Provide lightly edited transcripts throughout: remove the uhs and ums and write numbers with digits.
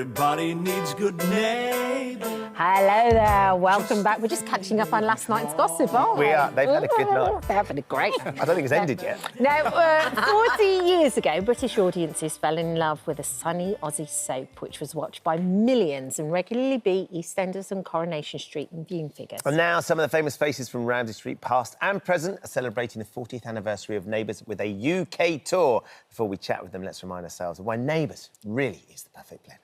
Everybody needs good neighbours. Hello there, welcome back. We're just catching up on last night's gossip, aren't we? We are. They've had a good night. They're having a great I don't think it's ended yet. Now, 40 years ago, British audiences fell in love with a sunny Aussie soap, which was watched by millions and regularly beat EastEnders and Coronation Street in viewing figures. And now some of the famous faces from Ramsay Street, past and present, are celebrating the 40th anniversary of Neighbours with a UK tour. Before we chat with them, let's remind ourselves of why Neighbours really is the perfect blend.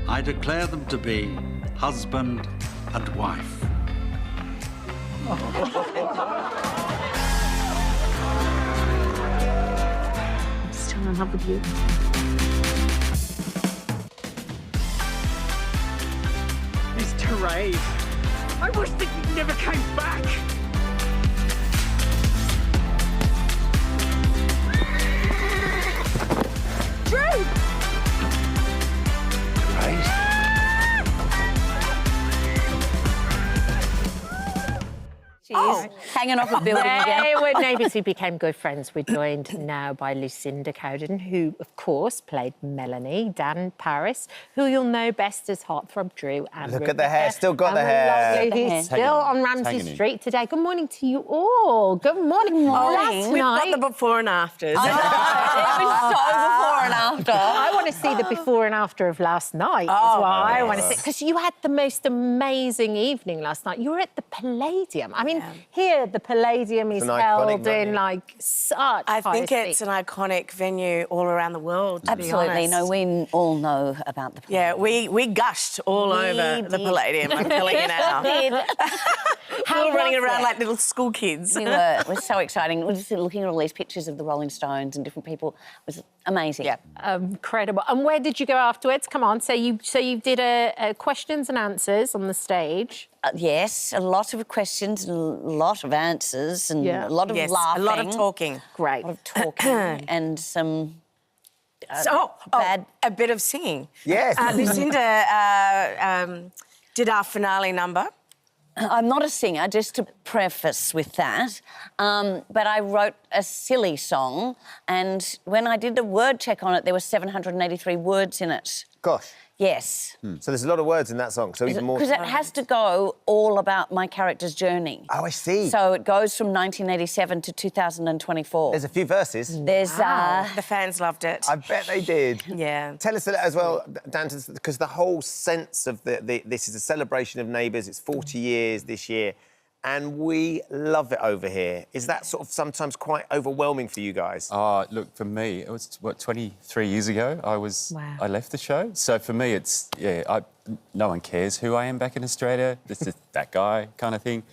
I declare them to be husband and wife. I'm still in love with you. Mr. Ray, I wish that you never came back. Drew! She's hanging off a building again. They were neighbours who became good friends. We're joined now by Lucinda Cowden, who, of course, played Melanie, Dan Paris, who you'll know best as Heartthrob Drew. And Look at the hair, still got the Emma hair. Lovely, who's still on Ramsay Street today. Good morning to you all. Good morning. Last We've got night, the before and afters. I know. It was so before and after. I want to see the before and after of last night. Is what I want to see, because you had the most amazing evening last night. You were at the Palladium. I mean, here the Palladium is an iconic held venue. in like such. I think high it's state. an iconic venue all around the world, to be Absolutely. honest. No, we all know about the Yeah, we gushed all over the did. Palladium, I'm telling you now. We were running around like little school kids. We were. It was so exciting. We're just looking at all these pictures of the Rolling Stones and different people. It was amazing. Yeah. Incredible. And where did you go afterwards? Come on. So you did a questions and answers on the stage. Yes, a lot of questions, a lot of answers, and Yeah. a lot of Yes, laughing. a lot of talking. Great. A lot of talking and some Bad. A bit of singing. Yes. Lucinda did our finale number. I'm not a singer, just to preface with that, but I wrote a silly song, and when I did the word check on it, there were 783 words in it. Gosh. Yes. So there's a lot of words in that song, so even more... Because it has to go all about my character's journey. Oh, I see. So it goes from 1987 to 2024. There's a few verses. There's The fans loved it. I bet they did. Yeah. Tell us as well, Dan, because the whole sense of this is a celebration of Neighbours. It's 40 years this year, and we love it over here. Is that sort of sometimes quite overwhelming for you guys? Look, for me, it was, 23 years ago Wow. I left the show. So for me, it's, no one cares who I am back in Australia. This is that guy kind of thing.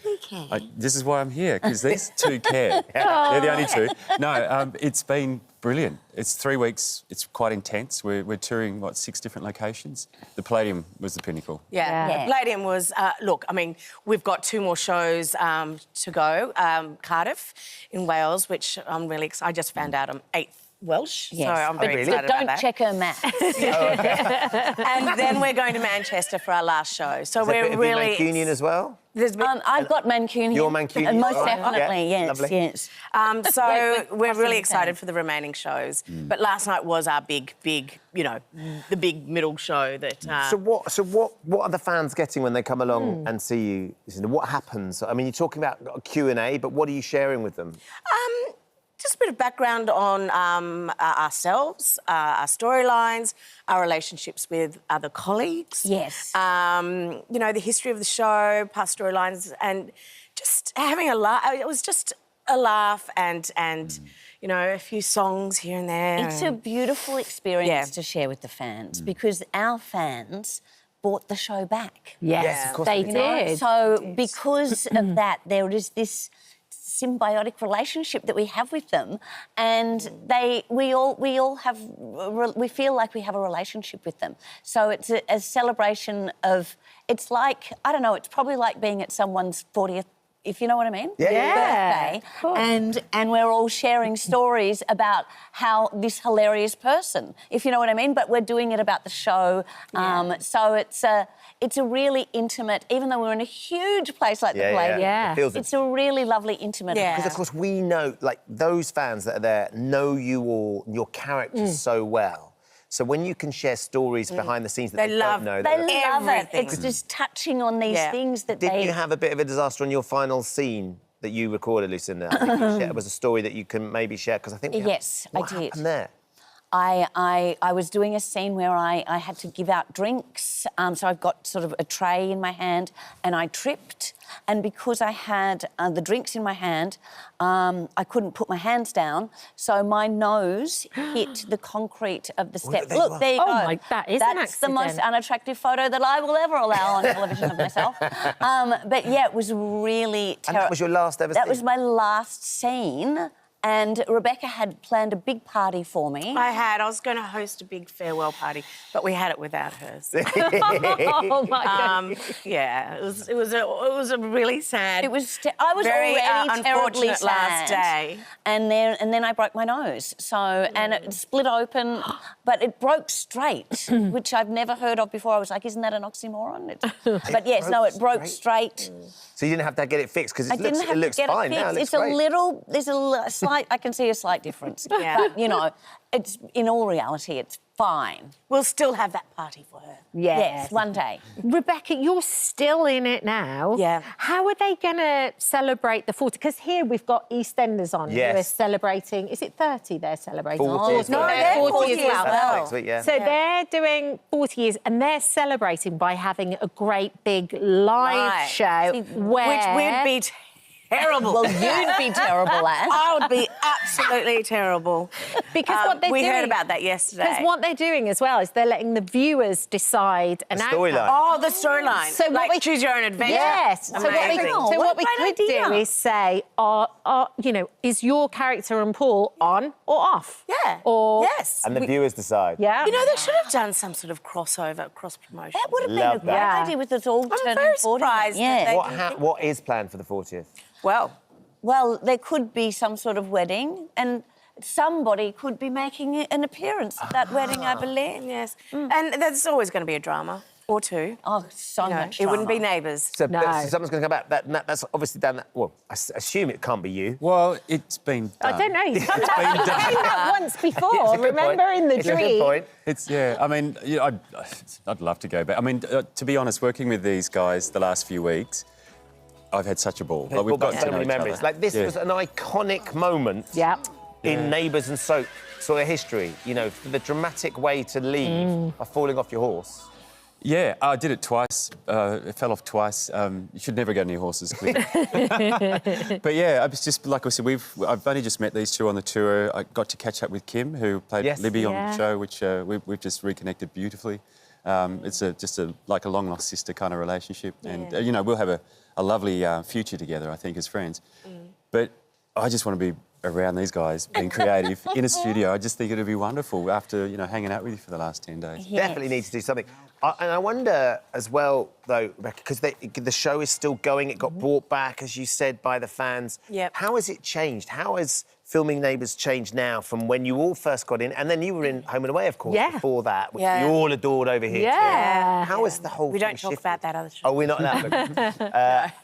This is why I'm here, because these two care. They're the only two. No, it's been brilliant. It's 3 weeks. It's quite intense. We're touring, 6 different locations. The Palladium was the pinnacle. Yeah. The Palladium was, look, I mean, we've got 2 more shows to go. Cardiff in Wales, which I'm really excited. I just found out I'm 8th Welsh, Yes. so I'm very really? excited Don't about that. check her maths. And then we're going to Manchester for our last show. So Is there a we're bit of really... Mancunian as well? There's been- I've got Mancunian. You're Mancunian, Most right. definitely, Yeah, yes, lovely. yes. so we're really the excited same. for the remaining shows. But last night was our big, the big middle show that... So what are the fans getting when they come along and see you? Lucinda? What happens? I mean, you're talking about a Q&A, but what are you sharing with them? Just a bit of background on ourselves, our storylines, our relationships with other colleagues. Yes. The history of the show, past storylines, and just having a laugh. It was just a laugh and a few songs here and there. It's a beautiful experience Yeah. to share with the fans because our fans bought the show back. Yes, of course they they did. So because of that, there is this symbiotic relationship that we have with them, and we feel like we have a relationship with them. So it's a celebration of. It's like, I don't know. It's probably like being at someone's 40th. If you know what I mean? Yeah. Birthday. And we're all sharing stories about how this hilarious person, if you know what I mean, but we're doing it about the show. So it's a really intimate, even though we're in a huge place like the Palladium, Yeah. It feels it's a really lovely intimate. Yeah. Because, of course, we know, like, those fans that are there know you all, your characters so well. So when you can share stories behind the scenes that they don't know... They love it. everything. It's just touching on these things that Didn't they... you have a bit of a disaster on your final scene that you recorded, Lucinda? I think it was a story that you can maybe share, because I think... Yes, I what did. happened there? I was doing a scene where I had to give out drinks, so I've got sort of a tray in my hand, and I tripped, and because I had the drinks in my hand, I couldn't put my hands down, so my nose hit the concrete of the step. there Look, there you Oh go. my, that is an That's the most accident. unattractive photo that I will ever allow on television of myself. But yeah, it was really terrible. And that was your last ever That scene? was my last scene. And Rebekah had planned a big party for me. I was going to host a big farewell party, but we had it without hers. Oh my God. Yeah, it was a really sad. It was. I was very already terribly unfortunate sad. last day. And then I broke my nose. So and it split open, but it broke straight, which I've never heard of before. I was like, isn't that an oxymoron? But yes, no, it broke straight. So you didn't have to get it fixed, because I didn't have it looks to get fine it now. fixed. It looks It's a great. little. There's a slight. I can see a slight difference. Yeah. But you know, it's in all reality, it's fine. We'll still have that party for her. Yes, one day. Rebekah, you're still in it now. Yeah. How are they going to celebrate the 40? Because here we've got EastEnders on who are Yes. celebrating. Is it 30 they're celebrating? 40 as well. no, Yeah. they're 40 40 as as well. well. Next week, yeah. So they're doing 40 years and they're celebrating by having a great big live Right. show where... Which would be terrible. Well, you'd be terrible at. I would be absolutely terrible. Because what they're we doing... heard about that yesterday. Because what they're doing as well is they're letting the viewers decide an outcome. storyline. Oh, the storyline. So what like we- choose your own adventure. Yes. So what we, Amazing. so what we What a could great do idea. is say, is your character and Paul on or off? Yeah. Or yes. And the viewers decide. yeah. You know, they should have done some sort of crossover, cross-promotion. That would have been Love a great that. idea with us all I'm turning very 40. surprised that Yeah. they- What is planned for the 40th? Well, there could be some sort of wedding, and somebody could be making an appearance at that wedding, I believe. yes. And there's always going to be a drama or two. Oh, so You know, much. it wouldn't be drama. Neighbours. So, No. so someone's going to come back. That's obviously done that. Well, I assume it can't be you. Well, it's been done. I don't know. He's come It's back been done. that once before. It's a good Remember point. in the It's dream? a good point. It's, yeah, I mean, I'd love to go back. I mean, to be honest, working with these guys the last few weeks, I've had such a ball. Like, We've got to so know many each memories. other. Like, this Yeah. was an iconic moment Yeah. in Neighbours and Soap sort of history. You know, the dramatic way to leave by falling off your horse. Yeah, I did it twice. It fell off twice. You should never go near horses, clearly. But yeah, I was just like I said, I've only just met these two on the tour. I got to catch up with Kim, who played Yes. Libby on Yeah. the show, which we've just reconnected beautifully. It's just a long lost sister kind of relationship, and you know, we'll have a lovely future together, I think, as friends. But I just want to be around these guys, being creative in a studio. I just think it'd be wonderful after hanging out with you for the last 10 days. Definitely need to do something. And I wonder as well, though, Rebekah, because the show is still going. It got brought back, as you said, by the fans. Yep. How has it changed? How has filming Neighbours changed now from when you all first got in? And then you were in Home and Away, of course, Yeah. before that, which Yeah. we all adored over here. Yeah. Too. How has the whole We thing don't talk shifted? about that other show. Oh, we're not allowed.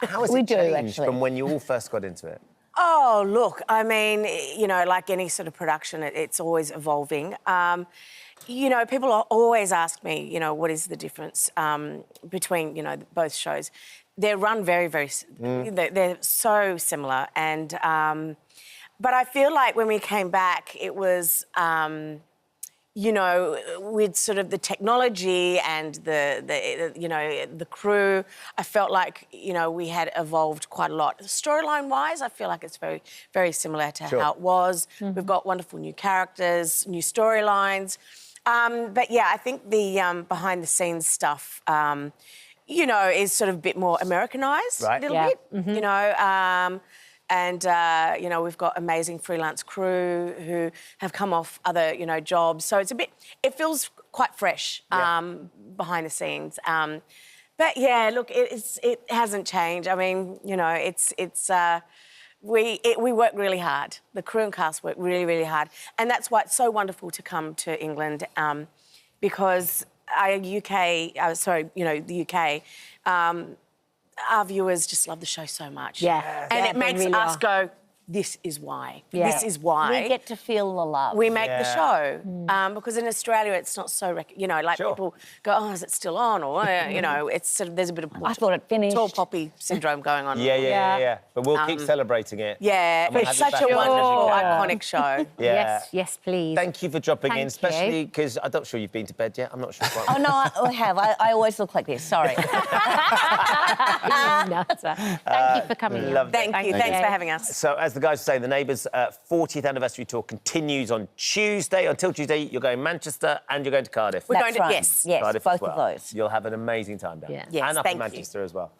How has We it do, changed actually. from when you all first got into it? Oh, look, I mean, you know, like any sort of production, it's always evolving. You know, people always ask me, you know, what is the difference between, you know, both shows. They're run very, very... They're so similar. And... but I feel like when we came back, it was... you know, with sort of the technology and the crew, I felt like, you know, we had evolved quite a lot. Storyline-wise, I feel like it's very, very similar to how it was. We've got wonderful new characters, new storylines. But, yeah, I think the behind-the-scenes stuff, you know, is sort of a bit more Americanised Right. a little Yeah. bit, you know. And, you know, we've got amazing freelance crew who have come off other, you know, jobs. So it feels quite fresh behind the scenes. But, yeah, look, it hasn't changed. I mean, you know, we work really hard. The crew and cast work really, really hard. And that's why it's so wonderful to come to England because the UK, our viewers just love the show so much. Yeah. And Yeah, it they makes really us are. go, this is why. Yeah. This is why. We get to feel the love. We make the show because in Australia it's not so people go, oh, is it still on, or it's sort of, there's a bit of I thought it finished. tall poppy syndrome going on. Yeah. But we'll keep celebrating it. Yeah, And we'll it's have you such a back on. wonderful, iconic show. Yeah. Yes, please. Thank you for dropping in, Thank especially you. because I'm not sure you've been to bed yet. I'm not sure. Oh, no, I have. I always look like this. Sorry. Nutter. Thank you for coming. Love Thank you. Thanks for having us. So, as the guys say, the Neighbours 40th anniversary tour continues on Tuesday. Until Tuesday, you're going Manchester and you're going to Cardiff. We're That's going to right. yes. Yes, Cardiff both as well. of those. You'll have an amazing time down there. Yeah. Yes, and up thank in you. Manchester as well.